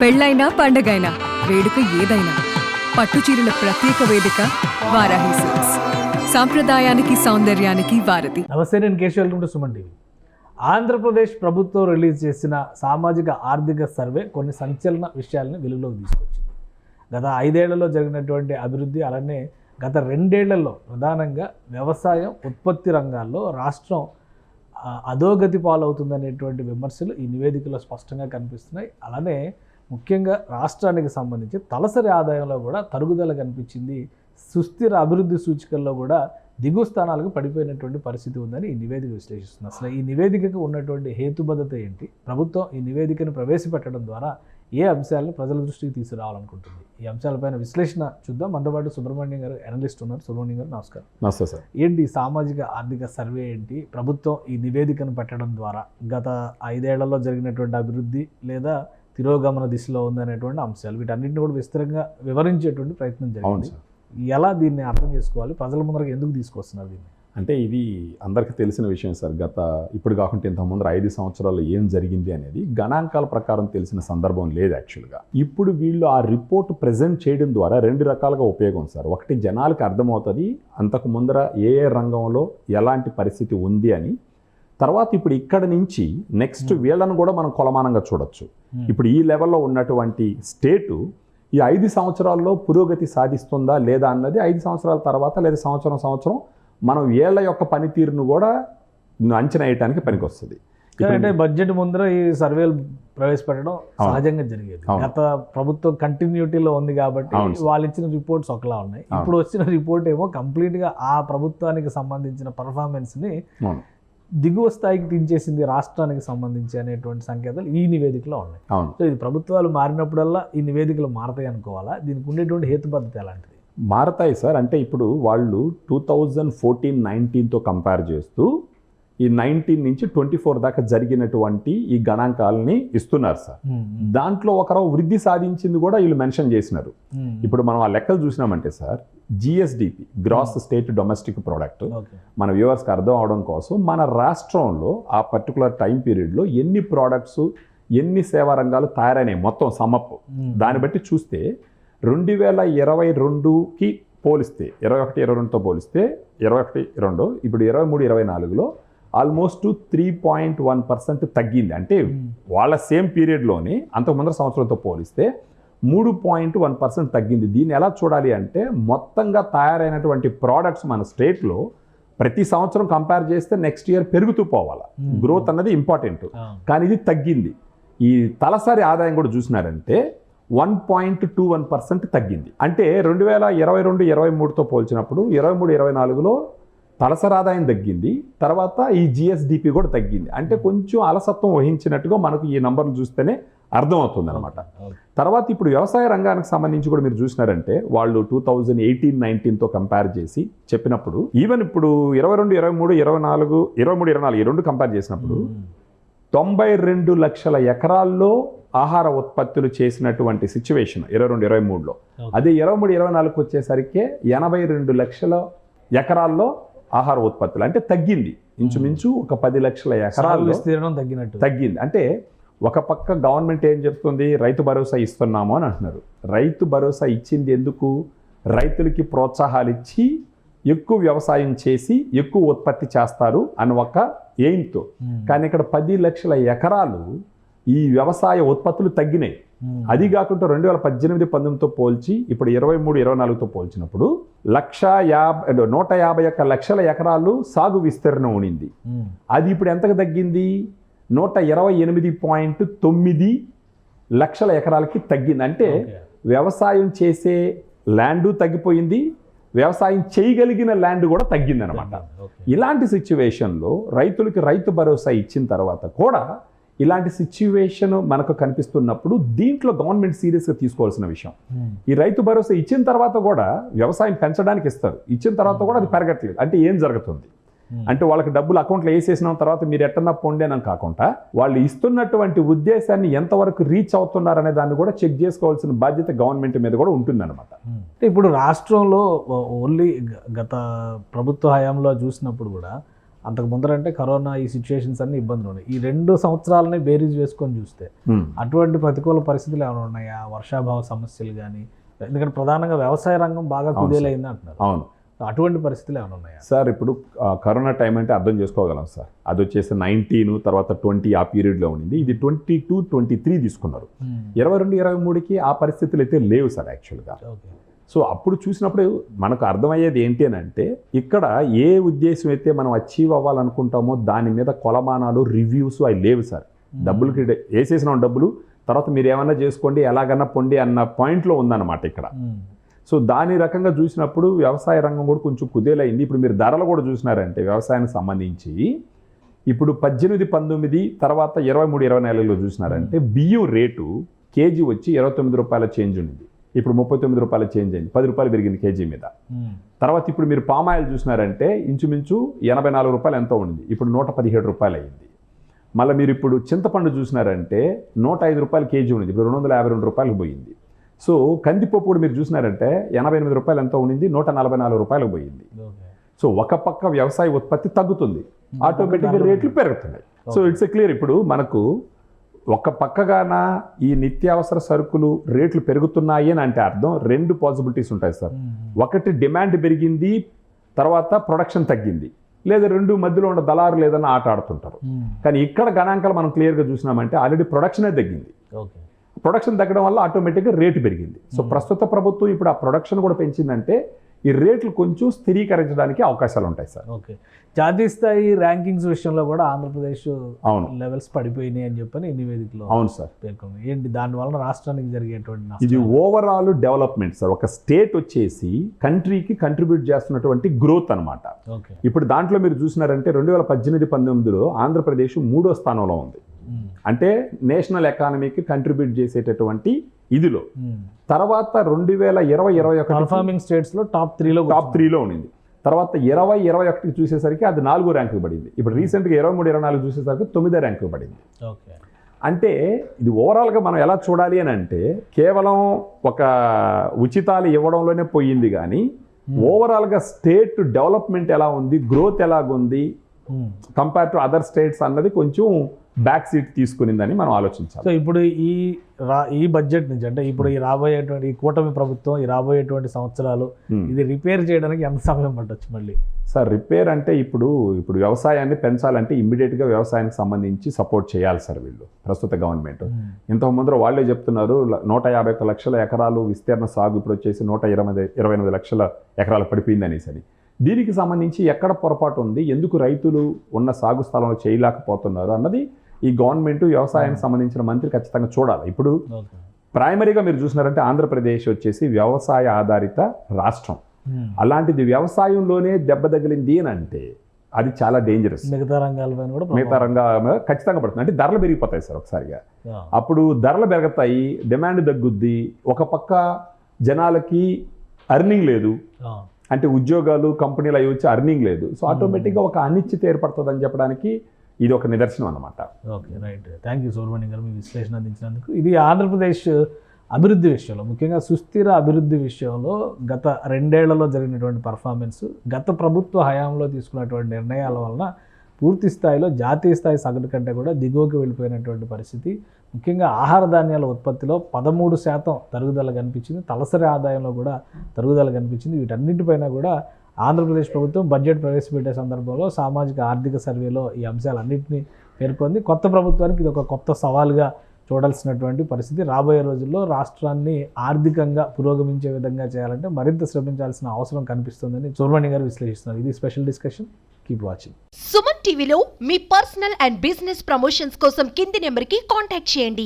పెళ్ళైనా పండగైనా వేడుక ఏదైనా పట్టుచీరల ప్రత్యేక వేదిక వారాహి సిల్క్స్. సాంప్రదాయానికి సౌందర్యానికి వారధి. నమస్తే, నేను Keshav. Welcome to Suman TV. Andhra Pradesh ప్రభుత్వం రిలీజ్ చేసిన సామాజిక ఆర్థిక సర్వే కొన్ని సంచలన విషయాలను వెలుగులోకి తీసుకొచ్చింది. గత 5 ఏళ్లలో జరిగినటువంటి అభివృద్ధి, అలానే గత 2 ఏళ్లలో ప్రధానంగా వ్యవసాయం, ఉత్పత్తి రంగాల్లో రాష్ట్రం అధోగతి పాలవుతుందనేటువంటి విమర్శలు ఈ నివేదికలో స్పష్టంగా కనిపిస్తున్నాయి. అలానే ముఖ్యంగా రాష్ట్రానికి సంబంధించి తలసరి ఆదాయంలో కూడా తరుగుదల కనిపించింది. సుస్థిర అభివృద్ధి సూచికల్లో కూడా దిగువ స్థానాలకు పడిపోయినటువంటి పరిస్థితి ఉందని ఈ నివేదిక విశ్లేషిస్తుంది. అసలు ఈ నివేదికకు ఉన్నటువంటి హేతుబద్ధత ఏంటి, ప్రభుత్వం ఈ నివేదికను ప్రవేశపెట్టడం ద్వారా ఏ అంశాలను ప్రజల దృష్టికి తీసుకురావాలనుకుంటుంది, ఈ అంశాలపైన విశ్లేషణ చూద్దాం. మనతో పాటు సుబ్రహ్మణ్యం గారు, అనలిస్ట్ ఉన్నారు. సుబ్రహ్మణ్యం గారు, నమస్కారం. నమస్తే సార్. ఏంటి సామాజిక ఆర్థిక సర్వే ఏంటి, ప్రభుత్వం ఈ నివేదికను పెట్టడం ద్వారా గత 5 ఏళ్లలో జరిగినటువంటి అభివృద్ధి లేదా తిరోగమన దిశలో ఉందనేటువంటి అంశాలు, వీటన్నింటిని కూడా విస్తరంగా వివరించేటువంటి ప్రయత్నం జరిగింది. ఎలా దీన్ని అర్థం చేసుకోవాలి, ప్రజల ముందరకు ఎందుకు తీసుకొస్తున్నారు దీన్ని? అంటే ఇది అందరికీ తెలిసిన విషయం సార్. ఇప్పుడు కాకుండా ఇంతకుముందు 5 సంవత్సరాల్లో ఏం జరిగింది అనేది గణాంకాల ప్రకారం తెలిసిన సందర్భం లేదు యాక్చువల్గా. ఇప్పుడు వీళ్ళు ఆ రిపోర్ట్ ప్రజెంట్ చేయడం ద్వారా 2 రకాలుగా ఉపయోగం సార్. ఒకటి, జనాలకు అర్థమవుతుంది అంతకు ముందర ఏ రంగంలో ఎలాంటి పరిస్థితి ఉంది అని. తర్వాత ఇప్పుడు ఇక్కడ నుంచి నెక్స్ట్ వీళ్ళను కూడా మనం కొలమానంగా చూడొచ్చు. ఇప్పుడు ఈ లెవెల్లో ఉన్నటువంటి స్టేటు ఈ 5 సంవత్సరాల్లో పురోగతి సాధిస్తుందా లేదా అన్నది 5 సంవత్సరాల తర్వాత లేదా సంవత్సరం మనం వీళ్ళ యొక్క పనితీరును కూడా అంచనా వేయడానికి పనికొస్తుంది. అంటే బడ్జెట్ ముందర ఈ సర్వేలు ప్రవేశపెట్టడం సహజంగా జరిగేది. గత ప్రభుత్వం కంటిన్యూటీలో ఉంది కాబట్టి వాళ్ళు ఇచ్చిన రిపోర్ట్స్ ఒకలా ఉన్నాయి. ఇప్పుడు వచ్చిన రిపోర్ట్ ఏమో కంప్లీట్గా ఆ ప్రభుత్వానికి సంబంధించిన పర్ఫార్మెన్స్ని దిగువ స్థాయికి దించేసింది రాష్ట్రానికి సంబంధించి అనేటువంటి సంకేతాలు ఈ నివేదికలో ఉన్నాయి. సో ఇది ప్రభుత్వాలు మారినప్పుడల్లా ఈ నివేదికలు మారతాయి అనుకోవాలా? దీనికి ఉండేటువంటి హేతుబద్ధత ఎలాంటిది? మారతాయి సార్. అంటే ఇప్పుడు వాళ్ళు 2014-19తో కంపేర్ చేస్తూ ఈ 19 నుంచి 24 దాకా జరిగినటువంటి ఈ గణాంకాలని ఇస్తున్నారు సార్. దాంట్లో ఒకరు వృద్ధి సాధించింది కూడా వీళ్ళు మెన్షన్ చేసినారు. ఇప్పుడు మనం ఆ లెక్కలు చూసినామంటే sir, GSDP, gross state domestic product, మన వ్యూవర్స్కి అర్థం అవడం కోసం మన రాష్ట్రంలో ఆ పర్టికులర్ టైం పీరియడ్లో ఎన్ని ప్రోడక్ట్స్, ఎన్ని సేవా రంగాలు తయారైనాయి మొత్తం సమ్మప్, దాన్ని బట్టి చూస్తే 2022కి పోలిస్తే 21-22తో పోలిస్తే 21-22 ఇప్పుడు 23-24లో ఆల్మోస్ట్ 3.1% తగ్గింది. అంటే వాళ్ళ సేమ్ పీరియడ్లోనే అంతకు ముందర సంవత్సరంతో పోలిస్తే 3.1% తగ్గింది. దీన్ని ఎలా చూడాలి అంటే, మొత్తంగా తయారైనటువంటి ప్రోడక్ట్స్ మన స్టేట్లో ప్రతి సంవత్సరం కంపేర్ చేస్తే నెక్స్ట్ ఇయర్ పెరుగుతూ పోవాలి. గ్రోత్ అన్నది ఇంపార్టెంట్, కానీ ఇది తగ్గింది. ఈ తలసరి ఆదాయం కూడా చూసినారంటే 1.21% తగ్గింది. అంటే 2022-23తో పోల్చినప్పుడు 23-24లో తలసరి ఆదాయం తగ్గింది, తర్వాత ఈ జిఎస్డిపి కూడా తగ్గింది. అంటే కొంచెం అలసత్వం వహించినట్టుగా మనకు ఈ నంబర్లు చూస్తేనే అర్థమవుతుంది అనమాట. తర్వాత ఇప్పుడు వ్యవసాయ రంగానికి సంబంధించి కూడా మీరు చూసినారంటే వాళ్ళు 2018-19తో కంపేర్ చేసి చెప్పినప్పుడు, ఈవెన్ ఇప్పుడు 22-23-24 ఈ 2 కంపేర్ చేసినప్పుడు 92 లక్షల ఎకరాల్లో ఆహార ఉత్పత్తులు చేసినటువంటి సిచ్యువేషన్ 22-23లో. అదే 23-24కి వచ్చేసరికి 82 లక్షల ఎకరాల్లో ఆహార ఉత్పత్తులు, అంటే తగ్గింది. ఇంచుమించు ఒక 10 లక్షల ఎకరాల్లో విస్తీర్ణం తగ్గింది. అంటే ఒక పక్క గవర్నమెంట్ ఏం చెప్తుంది, రైతు భరోసా ఇస్తున్నాము అని అంటున్నారు. రైతు భరోసా ఇచ్చింది ఎందుకు? రైతులకి ప్రోత్సాహాలు ఇచ్చి ఎక్కువ వ్యవసాయం చేసి ఎక్కువ ఉత్పత్తి చేస్తారు అని ఒక ఎయిమ్తో. కానీ ఇక్కడ 10 లక్షల ఎకరాలు ఈ వ్యవసాయ ఉత్పత్తులు తగ్గినాయి. అది కాకుండా 2018-19తో పోల్చి ఇప్పుడు 23-24తో పోల్చినప్పుడు 151 లక్షల ఎకరాలు సాగు విస్తీర్ణం ఉండింది. అది ఇప్పుడు ఎంతకు తగ్గింది? 128.9 లక్షల ఎకరాలకి తగ్గింది. అంటే వ్యవసాయం చేసే ల్యాండు తగ్గిపోయింది, వ్యవసాయం చేయగలిగిన ల్యాండ్ కూడా తగ్గింది అనమాట. ఇలాంటి సిచ్యువేషన్లో రైతులకి రైతు భరోసా ఇచ్చిన తర్వాత కూడా ఇలాంటి సిచ్యువేషన్ మనకు కనిపిస్తున్నప్పుడు దీంట్లో గవర్నమెంట్ సీరియస్గా తీసుకోవాల్సిన విషయం. ఈ రైతు భరోసా ఇచ్చిన తర్వాత కూడా వ్యవసాయం పెంచడానికి ఇస్తారు, ఇచ్చిన తర్వాత కూడా అది పెరగట్లేదు. అంటే ఏం జరుగుతుంది అంటే, వాళ్ళకి డబ్బులు అకౌంట్లో వేసేసిన తర్వాత మీరు ఎట్టన్నా పొండేనని కాకుండా వాళ్ళు ఇస్తున్నటువంటి ఉద్దేశాన్ని ఎంతవరకు రీచ్ అవుతున్నారనే దాన్ని కూడా చెక్ చేసుకోవాల్సిన బాధ్యత గవర్నమెంట్ మీద కూడా ఉంటుందన్నమాట. ఇప్పుడు రాష్ట్రంలో ఓన్లీ గత ప్రభుత్వ హయాంలో చూసినప్పుడు కూడా అంతకు ముందరంటే కరోనా ఈ సిచ్యువేషన్స్ అన్ని ఇబ్బందులు ఉన్నాయి. ఈ 2 సంవత్సరాలని బేరీజ్ వేసుకొని చూస్తే అటువంటి ప్రతికూల పరిస్థితులు ఏమైనా ఉన్నాయా? వర్షాభావ సమస్యలు కానీ, ఎందుకంటే ప్రధానంగా వ్యవసాయ రంగం బాగా కుదేలైంది అంటున్నారు. అవును, అటువంటి పరిస్థితులు ఏమైనా ఉన్నాయా సార్? ఇప్పుడు కరోనా టైం అంటే అర్థం చేసుకోగలం సార్. అది వచ్చేసి 19 తర్వాత 20 ఆ పీరియడ్లో ఉండింది. ఇది 22, 23 తీసుకున్నారు. 22, 23కి ఆ పరిస్థితులు అయితే లేవు సార్ యాక్చువల్గా. సో అప్పుడు చూసినప్పుడు మనకు అర్థమయ్యేది ఏంటి అని అంటే, ఇక్కడ ఏ ఉద్దేశం అయితే మనం అచీవ్ అవ్వాలనుకుంటామో దాని మీద కొలమానాలు, రివ్యూస్ అవి లేవు సార్. డబ్బులకి వేసేసిన డబ్బులు తర్వాత మీరు ఏమన్నా చేసుకోండి, ఎలాగన్నా పొండి అన్న పాయింట్లో ఉందన్నమాట ఇక్కడ. సో దాని రకంగా చూసినప్పుడు వ్యవసాయ రంగం కూడా కొంచెం కుదేలైంది. ఇప్పుడు మీరు ధరలు కూడా చూసినారంటే వ్యవసాయానికి సంబంధించి ఇప్పుడు 18, 19 తర్వాత 23, 24లో చూసినారంటే బియ్యం రేటు కేజీ వచ్చి 29 రూపాయల చేంజ్ ఉంది. ఇప్పుడు 39 రూపాయల చేంజ్ అయింది, 10 రూపాయలు పెరిగింది కేజీ మీద. తర్వాత ఇప్పుడు మీరు పామాయిల్ చూసినారంటే ఇంచుమించు 84 రూపాయలు ఎంతో ఉంది, ఇప్పుడు 117 రూపాయలు అయింది. మళ్ళీ మీరు ఇప్పుడు చింతపండు చూసినారంటే 105 రూపాయలు కేజీ ఉంది, ఇప్పుడు 252 రూపాయలకు పోయింది. సో కందిపప్పు కూడా మీరు చూసినారంటే 88 రూపాయలు ఎంతో ఉండింది, 144 రూపాయలకు పోయింది. సో ఒక పక్క వ్యవసాయ ఉత్పత్తి తగ్గుతుంది, ఆటోమేటిక్గా రేట్లు పెరుగుతున్నాయి. So it's a clear. ఇప్పుడు మనకు ఒక పక్కగాన ఈ నిత్యావసర సరుకులు రేట్లు పెరుగుతున్నాయి అని అంటే అర్థం 2 పాసిబిలిటీస్ ఉంటాయి సార్. ఒకటి డిమాండ్ పెరిగింది, తర్వాత ప్రొడక్షన్ తగ్గింది, లేదా 2 మధ్యలో ఉన్న దళారులు ఏదైనా ఆట ఆడుతుంటారు. కానీ ఇక్కడ గణాంకాలు మనం క్లియర్గా చూసినామంటే ఆల్రెడీ ప్రొడక్షనే తగ్గింది. ప్రొడక్షన్ తగ్గడం వల్ల ఆటోమేటిక్గా రేటు పెరిగింది. సో ప్రస్తుత ప్రభుత్వం ఇప్పుడు ఆ ప్రొడక్షన్ కూడా పెంచిందంటే ఈ రేట్లు కొంచెం స్థిరీకరించడానికి అవకాశాలు ఉంటాయి సార్. ఓకే, జాతీయ స్థాయి ర్యాంకింగ్స్ విషయంలో కూడా ఆంధ్రప్రదేశ్ అవును లెవెల్స్ పడిపోయినాయి అని చెప్పని ఈ నివేదికలో అవును సార్ పేర్కొంది. ఏంటి దానివల్ల రాష్ట్రానికి జరిగేటువంటి ఇది ఓవరాల్ డెవలప్మెంట్ సార్. ఒక స్టేట్ వచ్చేసి కంట్రీకి కంట్రిబ్యూట్ చేస్తున్నటువంటి గ్రోత్ అనమాట. ఓకే, ఇప్పుడు దాంట్లో మీరు చూసినారంటే 2018, 19లో ఆంధ్రప్రదేశ్ 3వ స్థానంలో ఉంది. అంటే నేషనల్ ఎకానమీకి కంట్రిబ్యూట్ చేసేటటువంటి ఇదిలో. తర్వాత 2020, 21 పర్ఫార్మింగ్ స్టేట్స్ లో టాప్ 3లో ఉండింది. తర్వాత 20, 21 చూసేసరికి అది 4వ ర్యాంకు పడింది. ఇప్పుడు రీసెంట్గా 23, 24 చూసేసరికి 9వ ర్యాంకు పడింది. ఓకే, అంటే ఇది ఓవరాల్గా మనం ఎలా చూడాలి అని అంటే కేవలం ఒక ఉచితాలు ఇవ్వడంలోనే పోయింది కానీ ఓవరాల్గా స్టేట్ డెవలప్మెంట్ ఎలా ఉంది, గ్రోత్ ఎలాగుంది కంపేర్ టు అదర్ స్టేట్స్ అన్నది కొంచెం బ్యాక్ సీట్ తీసుకునిందని మనం ఆలోచించాలి. సో ఇప్పుడు ఈ బడ్జెట్ నుంచి అంటే ఇప్పుడు ఈ రాబోయేటువంటి ఈ కూటమి ప్రభుత్వం ఈ రాబోయేటువంటి సంవత్సరాలు ఇది రిపేర్ చేయడానికి ఎంత సమయం పట్టొచ్చు మళ్ళీ? సార్ రిపేర్ అంటే ఇప్పుడు వ్యవసాయాన్ని పెంచాలంటే ఇమ్మీడియట్గా వ్యవసాయానికి సంబంధించి సపోర్ట్ చేయాలి సార్ వీళ్ళు ప్రస్తుత గవర్నమెంట్. ఇంతకు ముందర వాళ్ళే చెప్తున్నారు 151 లక్షల ఎకరాలు విస్తీర్ణ సాగు ఇప్పుడు వచ్చేసి 128 లక్షల ఎకరాలు పడిపోయింది అనేసి అని. దీనికి సంబంధించి ఎక్కడ పొరపాటు ఉంది, ఎందుకు రైతులు ఉన్న సాగు స్థలంలో చేయలేకపోతున్నారు అన్నది ఈ గవర్నమెంట్ వ్యవసాయానికి సంబంధించిన మంత్రి ఖచ్చితంగా చూడాలి. ఇప్పుడు ప్రైమరీగా మీరు చూసినారంటే ఆంధ్రప్రదేశ్ వచ్చేసి వ్యవసాయ ఆధారిత రాష్ట్రం. అలాంటిది వ్యవసాయంలోనే దెబ్బ తగిలింది అని అంటే అది చాలా డేంజరస్. మిగతా రంగాలపైన కూడా మిగతా రంగాల ఖచ్చితంగా పడుతుంది. అంటే ధరలు పెరిగిపోతాయి సార్ ఒకసారిగా. అప్పుడు ధరలు పెరుగుతాయి, డిమాండ్ తగ్గుద్ది, ఒక పక్క జనాలకి అర్నింగ్ లేదు, అంటే ఉద్యోగాలు కంపెనీలు అవి వచ్చి అర్నింగ్ లేదు. సో ఆటోమేటిక్గా ఒక అనిశ్చిత ఏర్పడుతుంది అని చెప్పడానికి ఇది ఒక నిదర్శనం అన్నమాట. Okay, right. Thank you Subrahmanyam గారు మీ విశ్లేషణ అందించినందుకు. ఇది ఆంధ్రప్రదేశ్ అభివృద్ధి విషయంలో, ముఖ్యంగా సుస్థిర అభివృద్ధి విషయంలో గత 2 ఏళ్లలో జరిగినటువంటి పర్ఫార్మెన్స్, గత ప్రభుత్వ హయాంలో తీసుకున్నటువంటి నిర్ణయాల వలన పూర్తి స్థాయిలో జాతీయ స్థాయి సగటు కంటే కూడా దిగువకి వెళ్ళిపోయినటువంటి పరిస్థితి. ముఖ్యంగా ఆహార ధాన్యాల ఉత్పత్తిలో 13% తరుగుదల కనిపించింది, తలసరి ఆదాయంలో కూడా తరుగుదల కనిపించింది. వీటన్నిటిపైన కూడా ఆంధ్రప్రదేశ్ ప్రభుత్వం బడ్జెట్ ప్రవేశపెట్టే సందర్భంలో సామాజిక ఆర్థిక సర్వేలో ఈ అంశాలన్నింటినీ పేర్కొంది. కొత్త ప్రభుత్వానికి ఇది ఒక కొత్త సవాల్గా చూడాల్సినటువంటి పరిస్థితి. రాబోయే రోజుల్లో రాష్ట్రాన్ని ఆర్థికంగా పురోగమించే విధంగా చేయాలంటే మరింత శ్రమించాల్సిన అవసరం కనిపిస్తుందని సుబ్రహ్మణ్యం గారు విశ్లేషిస్తున్నారు. ఇది special discussion. Keep watching. Suman టీవీలో మీ పర్సనల్ అండ్ బిజినెస్ ప్రమోషన్స్ కోసం కింది నెంబర్కి కాంటాక్ట్ చేయండి.